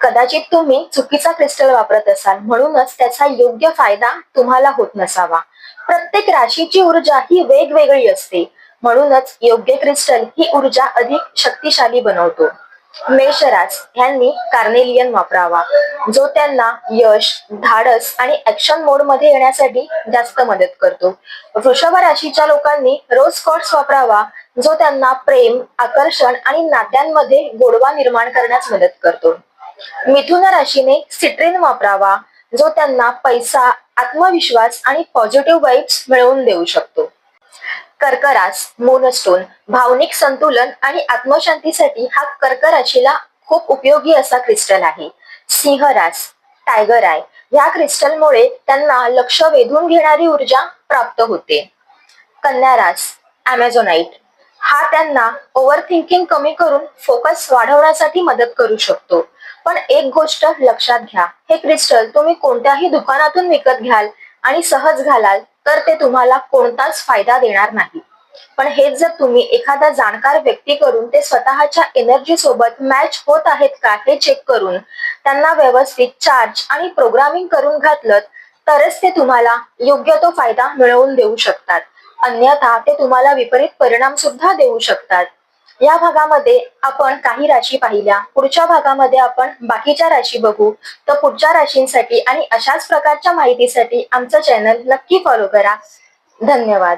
कदाचित तुम्ही चुकीचा क्रिस्टल वापरत असाल, म्हणूनच त्याचा योग्य फायदा तुम्हाला होत नसावा. प्रत्येक राशीची ऊर्जा ही वेगवेगळी असते, म्हणूनच योग्य क्रिस्टल ही ऊर्जा अधिक शक्तिशाली बनवतो. मेषराज ह्यांनी कार्नेलियन वापरावा, जो त्यांना यश, धाडस आणि ऍक्शन मोड मध्ये येण्यासाठी जास्त मदत करतो. वृषभ राशीच्या लोकांनी रोज क्वार्ट्स वापरावा, जो त्यांना प्रेम, आकर्षण आणि नात्यांमध्ये गोडवा निर्माण करण्यास मदत करतो. मिथुन राशीने सिट्रिन वापरावा, जो त्यांना पैसा, आत्मविश्वास आणि पॉझिटिव्ह वाइब्स मिळवून देऊ शकतो. कर्क रास मूनस्टोन भावनिक संतुलन आणि आत्मशांतीसाठी हा कर्क राशीला खूप उपयोगी असा क्रिस्टल आहे. सिंह रास टायगर आय या क्रिस्टलमुळे त्यांना लक्ष वेधून घेणारी ऊर्जा प्राप्त होते. कन्या रास अमेझोनाइट हा त्यांना ओव्हर थिंकिंग कमी करून फोकस वाढवण्यासाठी मदत करू शकतो. पण एक गोष्ट लक्षात घ्या, हे क्रिस्टल तुम्ही कोणत्याही दुकानातून विकत घ्याल आणि सहज घालाल तर ते तुम्हाला कोणताच फायदा देणार नाही. पण हेच जर तुम्ही एखादा जाणकार व्यक्ती करून ते स्वतःच्या एनर्जी सोबत मॅच होत आहेत का हे चेक करून त्यांना व्यवस्थित चार्ज आणि प्रोग्रामिंग करून घातलं तरच ते तुम्हाला योग्य तो फायदा मिळवून देऊ शकतात. अन्यथा ते तुम्हाला विपरीत परिणाम सुद्धा देऊ शकतात. या भागामध्ये आपण काही राशी पाहिल्या, पुढच्या भागामध्ये आपण बाकीच्या राशी बघू. तर पुढच्या राशींसाठी आणि अशाच प्रकारच्या माहितीसाठी आमचं चॅनल नक्की फॉलो करा. धन्यवाद.